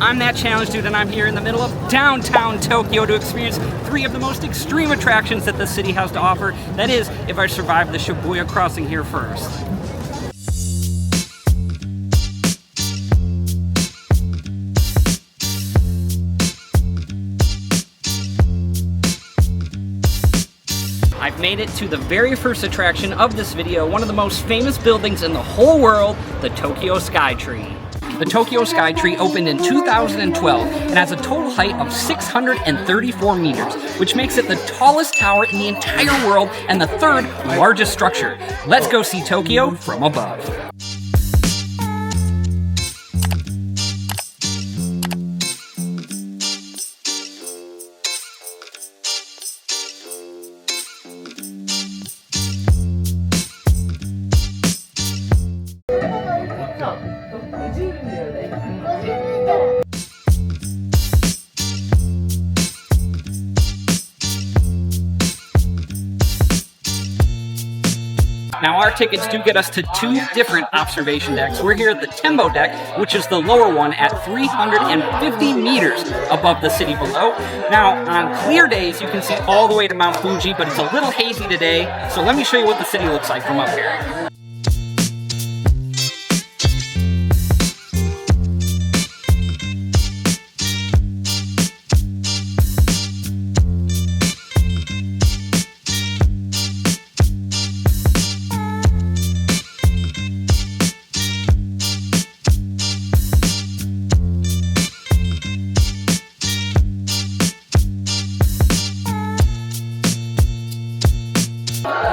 I'm that challenge dude, and I'm here in the middle of downtown Tokyo to experience 3 of the most extreme attractions that the city has to offer. That is, if I survive the Shibuya crossing here first. I've made it to the very first attraction of this video, one of the most famous buildings in the whole world, the Tokyo Skytree. The Tokyo Skytree opened in 2012 and has a total height of 634 meters, which makes it the tallest tower in the entire world and the 3rd largest structure. Let's go see Tokyo from above. Now our tickets do get us to 2 different observation decks. We're here at the Tembo deck, which is the lower one at 350 meters above the city below. Now on clear days you can see all the way to Mount Fuji, but it's a little hazy today, so let me show you what the city looks like from up here.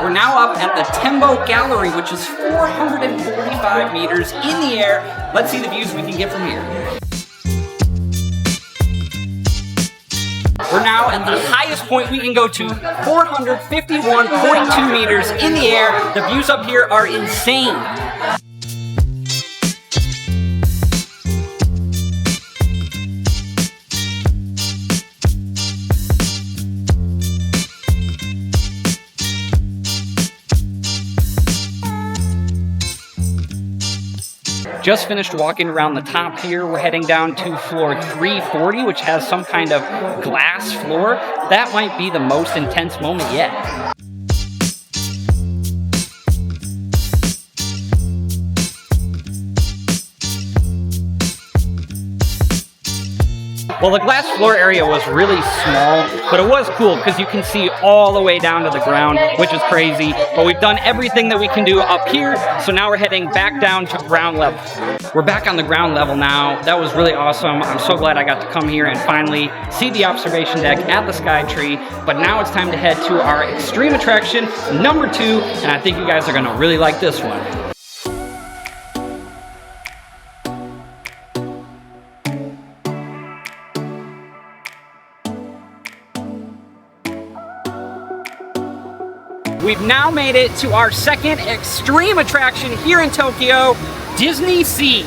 We're now up at the Tembo Gallery, which is 445 meters in the air. Let's see the views we can get from here. We're now at the highest point we can go to, 451.2 meters in the air. The views up here are insane. Just finished walking around the top here. We're heading down to floor 340, which has some kind of glass floor. That might be the most intense moment yet. Well, the glass floor area was really small, but it was cool because you can see all the way down to the ground, which is crazy. But we've done everything that we can do up here, so now we're heading back down to ground level. We're back on the ground level now. That was really awesome. I'm so glad I got to come here and finally see the observation deck at the Skytree. But now it's time to head to our extreme attraction, number 2, and I think you guys are gonna really like this one. We've now made it to our 2nd extreme attraction here in Tokyo, Disney Sea.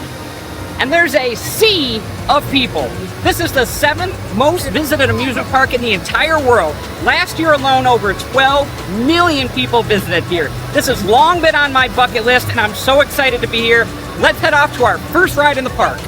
And there's a sea of people. This is the 7th most visited amusement park in the entire world. Last year alone, over 12 million people visited here. This has long been on my bucket list, and I'm so excited to be here. Let's head off to our first ride in the park.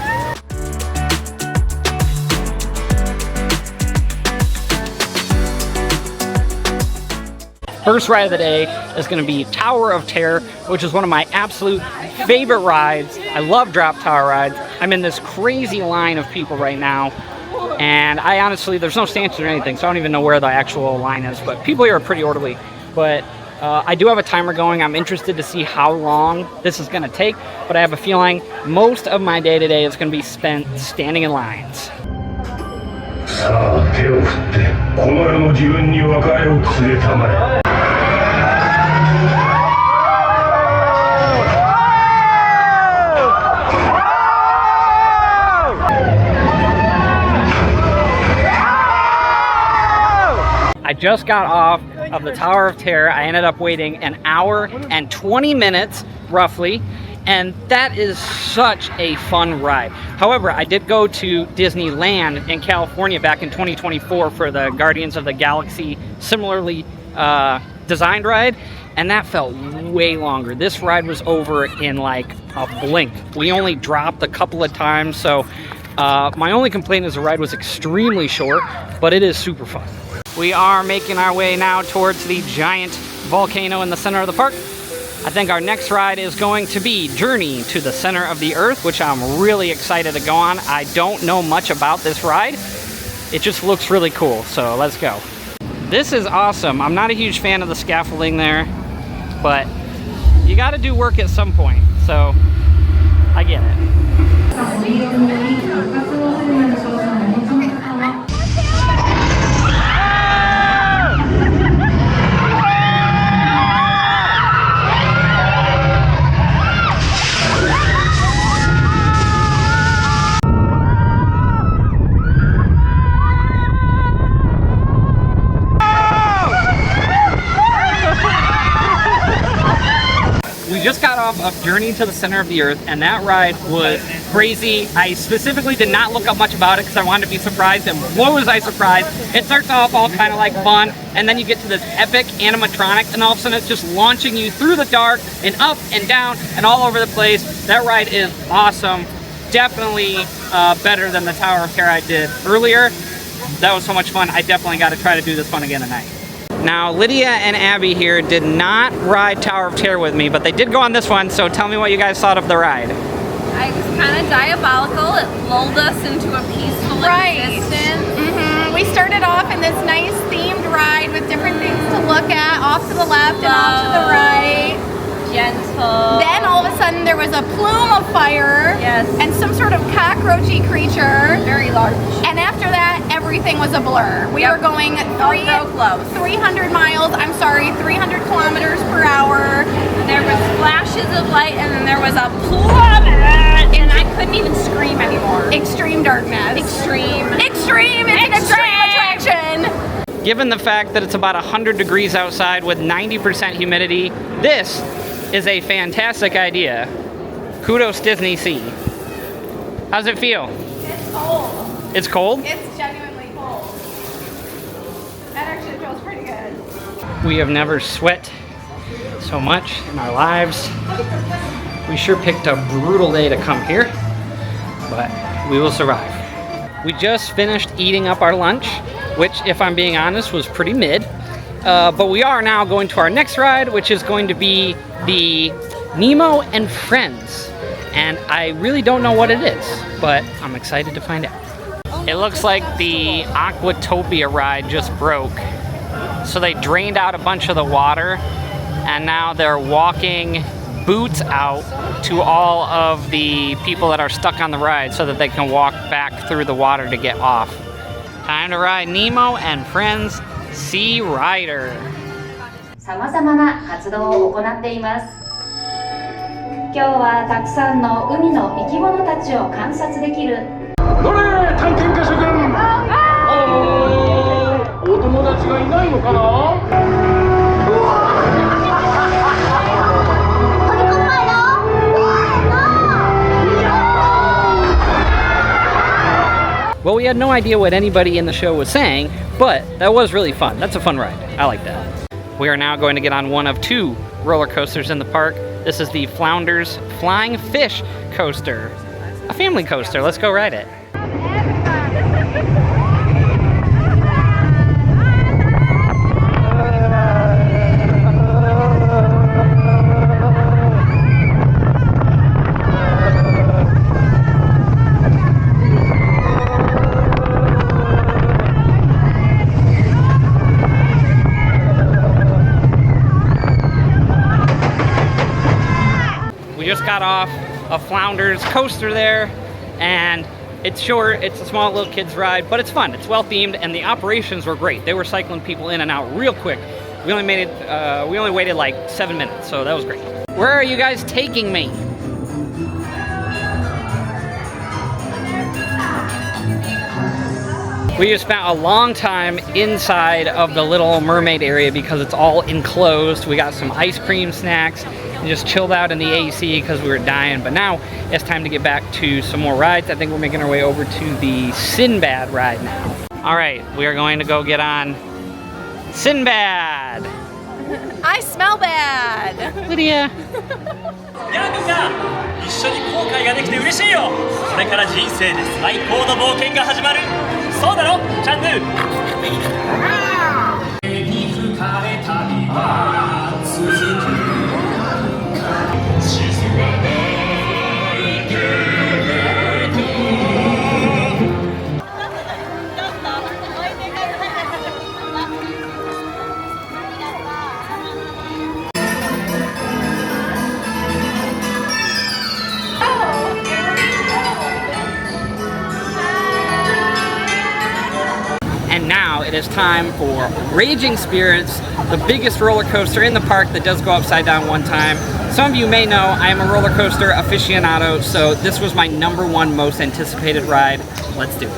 First ride of the day is going to be Tower of Terror, which is one of my absolute favorite rides. I love drop tower rides. I'm in this crazy line of people right now, and I honestly, there's no stanchion or anything, so I don't even know where the actual line is, but people here are pretty orderly. But I do have a timer going. I'm interested to see how long this is going to take, but I have a feeling most of my day today is going to be spent standing in lines. I just got off of the Tower of Terror. I ended up waiting an hour and 20 minutes, roughly, and that is such a fun ride. However, I did go to Disneyland in California back in 2024 for the Guardians of the Galaxy similarly designed ride, and that felt way longer. This ride was over in like a blink. We only dropped a couple of times, so My only complaint is the ride was extremely short, but it is super fun. We are making our way now towards the giant volcano in the center of the park. I think our next ride is going to be Journey to the Center of the Earth, which I'm really excited to go on. I don't know much about this ride. It just looks really cool, so let's go. This is awesome. I'm not a huge fan of the scaffolding there, but you gotta do work at some point, so I get it. We just got off of Journey to the Center of the Earth, and that ride was crazy. I specifically did not look up much about it because I wanted to be surprised, and boy was I surprised. It starts off all kind of like fun, and then you get to this epic animatronic, and all of a sudden it's just launching you through the dark and up and down and all over the place. That ride is awesome. Definitely better than the Tower of Terror I did earlier. That was so much fun. I definitely got to try to do this one again tonight. Now, Lydia and Abby here did not ride Tower of Terror with me, but they did go on this one, so tell me what you guys thought of the ride. It was kind of diabolical. It lulled us into a peaceful existence. We started off in this nice themed ride with different things to look at, off to the left and off to the right. Gentle. Then all of a sudden there was a plume of fire. Yes. And some sort of cockroachy creature. Very large. And after that, everything was a blur. We were going 300 kilometers per hour. There was flashes of light, and then there was a plummet, and I couldn't even scream anymore. Extreme darkness. Extreme. It's an extreme attraction. Given the fact that it's about 100 degrees outside with 90% humidity, this is a fantastic idea. Kudos Disney Sea. How's it feel? It's cold. It's cold? It's genuinely cold. That actually feels pretty good. We have never sweat so much in our lives. We sure picked a brutal day to come here, but we will survive. We just finished eating up our lunch, which, if I'm being honest, was pretty mid. But we are now going to our next ride, which is going to be the Nemo and Friends. And I really don't know what it is, but I'm excited to find out. It looks like the Aquatopia ride just broke. So they drained out a bunch of the water, and now they're walking boots out to all of the people that are stuck on the ride so that they can walk back through the water to get off. Time to ride Nemo and Friends Sea Rider. 様々な活動を行っています。今日はたくさんの海の生き物たちを観察できる。どれ探検家諸君。お友達がいないのかな。Well, we had no idea what anybody in the show was saying, but that was really fun. That's a fun ride. I like that. We are now going to get on one of two roller coasters in the park. This is the Flounders Flying Fish Coaster. A family coaster. Let's go ride it. We just got off a Flounders coaster there, and it's short, it's a small little kids ride, but it's fun, it's well themed, and the operations were great. They were cycling people in and out real quick. We only waited like 7 minutes, so that was great. Where are you guys taking me? We just spent a long time inside of the Little Mermaid area because it's all enclosed. We got some ice cream snacks and just chilled out in the AC because we were dying. But now it's time to get back to some more rides. I think we're making our way over to the Sinbad ride now. All right, we are going to go get on Sinbad. I smell bad. Lydia. いやみんな一緒に後悔ができて嬉しいよ。これから人生で最高の冒険が始まる。そうだろチャンドゥ。に吹かれ旅は続く。And now it is time for Raging Spirits, the biggest roller coaster in the park that does go upside down one time. Some of you may know I am a roller coaster aficionado, so this was my #1 most anticipated ride. Let's do it.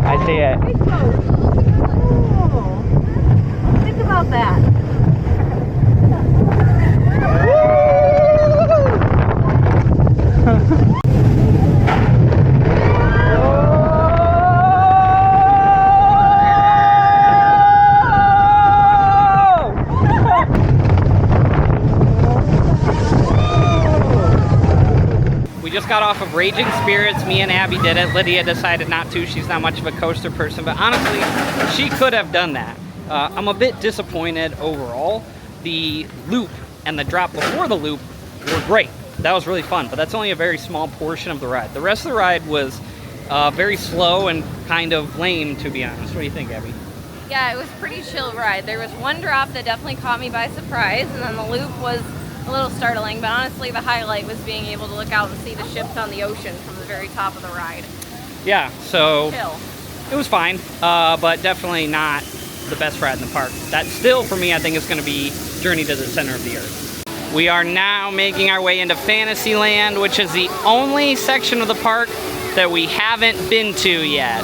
I see it. Think about that. Just got off of Raging Spirits. Me and Abby did it. Lydia decided not to. She's not much of a coaster person, but honestly, she could have done that. I'm a bit disappointed overall. The loop and the drop before the loop were great. That was really fun, but that's only a very small portion of the ride. The rest of the ride was very slow and kind of lame, to be honest. What do you think, Abby? Yeah, it was a pretty chill ride. There was one drop that definitely caught me by surprise, and then the loop was a little startling, but honestly the highlight was being able to look out and see the ships on the ocean from the very top of the ride. Yeah, so Chill. it was fine, but definitely not the best ride in the park. That still, for me, I think is going to be Journey to the Center of the Earth. We are now making our way into Fantasyland, which is the only section of the park that we haven't been to yet.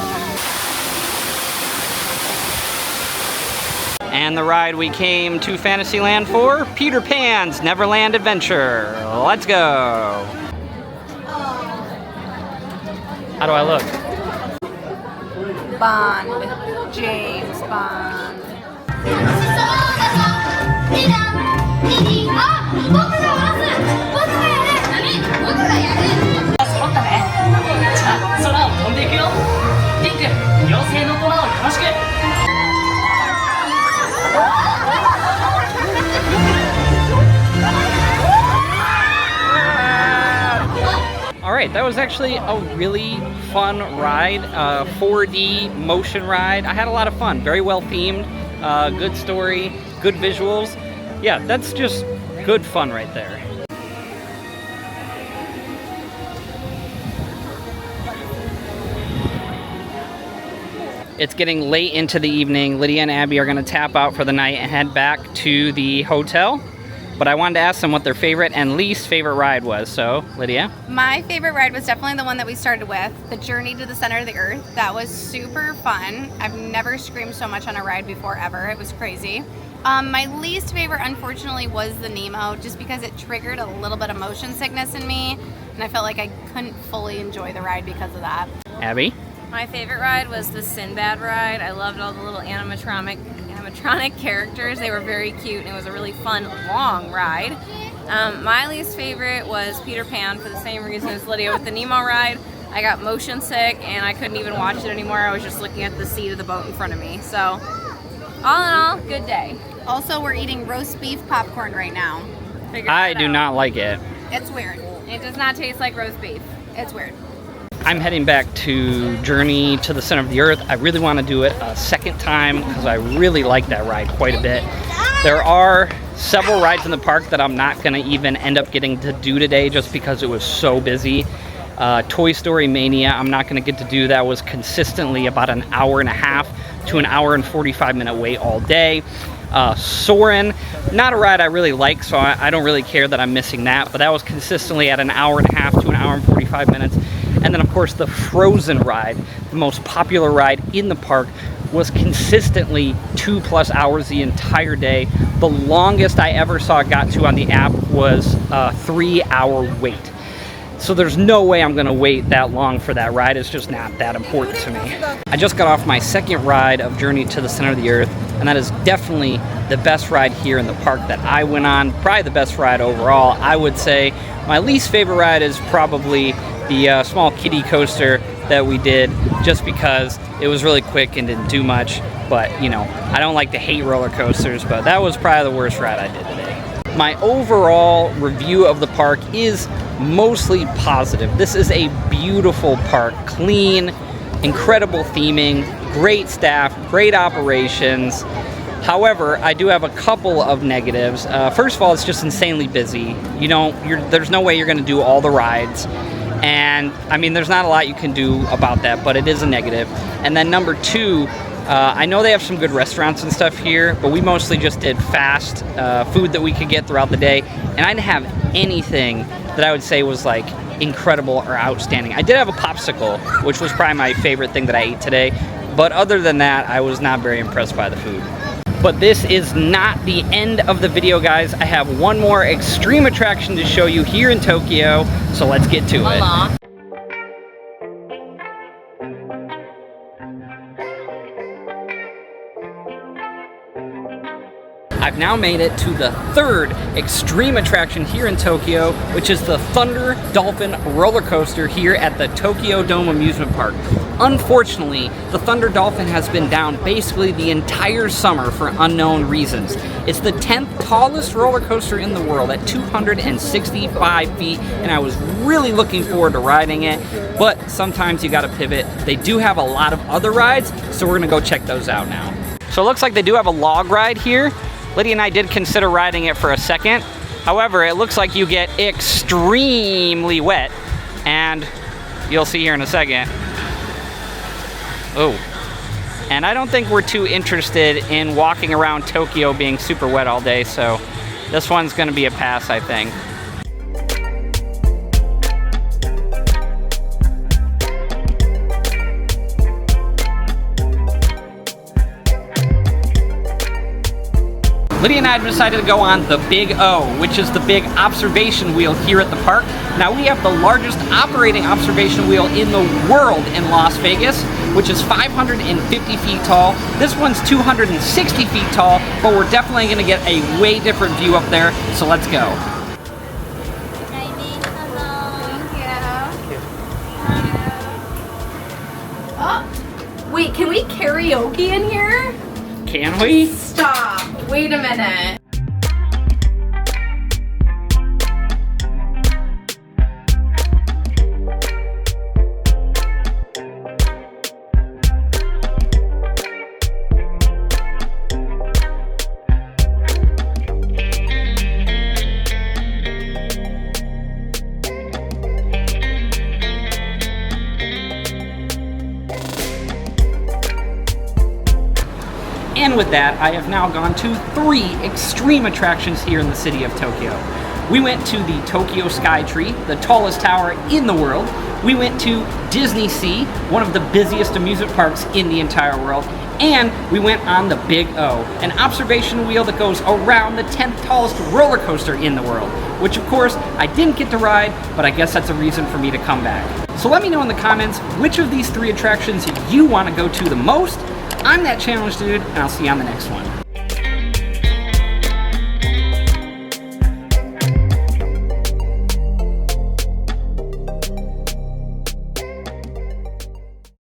And the ride we came to Fantasyland for, Peter Pan's Neverland Adventure. Let's go. How do I look? Bond. James Bond. 揃ったね。じゃあ空を飛んでいくよ。ピンク、妖精の粉をよろしく。Alright, that was actually a really fun ride, 4D motion ride. I had a lot of fun, very well themed, good story, good visuals. Yeah, that's just good fun right there. It's getting late into the evening. Lydia and Abby are going to tap out for the night and head back to the hotel. But I wanted to ask them what their favorite and least favorite ride was. So, Lydia? My favorite ride was definitely the one that we started with, the Journey to the Center of the Earth. That was super fun. I've never screamed so much on a ride before, ever. It was crazy. My least favorite, unfortunately, was the Nemo, just because it triggered a little bit of motion sickness in me, and I felt like I couldn't fully enjoy the ride because of that. Abby? My favorite ride was the Sinbad ride. I loved all the little animatronic characters. They were very cute, and it was a really fun, long ride. My least favorite was Peter Pan, for the same reason as Lydia with the Nemo ride. I got motion sick, and I couldn't even watch it anymore. I was just looking at the seat of the boat in front of me. So, all in all, good day. Also, we're eating roast beef popcorn right now. I do not like it. It's weird. It does not taste like roast beef. It's weird. I'm heading back to Journey to the Center of the Earth. I really want to do it a second time because I really like that ride quite a bit. There are several rides in the park that I'm not going to even end up getting to do today just because it was so busy. Toy Story Mania, I'm not going to get to do. That was consistently about an hour and a half to an hour and 45-minute wait all day. Soarin', not a ride I really like, so I don't really care that I'm missing that, but that was consistently at an hour and a half to an hour and 45 minutes. And then, of course, the Frozen ride, the most popular ride in the park, was consistently 2+ hours the entire day. The longest I ever saw it got to on the app was a 3-hour wait. So there's no way I'm gonna wait that long for that ride. It's just not that important to me. I just got off my second ride of Journey to the Center of the Earth, and that is definitely the best ride here in the park that I went on. Probably the best ride overall. I would say my least favorite ride is probably the small kiddie coaster that we did, just because it was really quick and didn't do much. But you know, I don't like to hate roller coasters, but that was probably the worst ride I did today. My overall review of the park is mostly positive. This is a beautiful park, clean, incredible theming, great staff, great operations. However, I do have a couple of negatives. First of all, it's just insanely busy. There's no way you're gonna do all the rides. And I mean, there's not a lot you can do about that, but it is a negative. And then number two, I know they have some good restaurants and stuff here, but we mostly just did fast food that we could get throughout the day. And I didn't have anything that I would say was like incredible or outstanding. I did have a popsicle, which was probably my favorite thing that I ate today. But other than that, I was not very impressed by the food. But this is not the end of the video, guys. I have one more extreme attraction to show you here in Tokyo, so let's get to it. I've now made it to the third extreme attraction here in Tokyo, which is the Thunder Dolphin roller coaster here at the Tokyo Dome Amusement Park. Unfortunately, the Thunder Dolphin has been down basically the entire summer for unknown reasons. It's the 10th tallest roller coaster in the world at 265 feet, and I was really looking forward to riding it, but sometimes you gotta pivot. They do have a lot of other rides, so we're gonna go check those out now. So it looks like they do have a log ride here. Lydia and I did consider riding it for a second. However, it looks like you get extremely wet, and you'll see here in a second. Oh, and I don't think we're too interested in walking around Tokyo being super wet all day, so this one's gonna be a pass, I think. Lydia and I decided to go on the Big O, which is the big observation wheel here at the park. Now we have the largest operating observation wheel in the world in Las Vegas, which is 550 feet tall. This one's 260 feet tall, but we're definitely gonna get a way different view up there, so let's go. Wait, can we karaoke in here? Can we? Stop. Wait a minute. And with that, I have now gone to 3 extreme attractions here in the city of Tokyo. We went to the Tokyo Skytree, the tallest tower in the world. We went to Disney Sea, one of the busiest amusement parks in the entire world. And we went on the Big O, an observation wheel that goes around the 10th tallest roller coaster in the world, which of course I didn't get to ride, but I guess that's a reason for me to come back. So let me know in the comments which of these 3 attractions you want to go to the most. I'm That Challenge Dude, and I'll see you on the next one.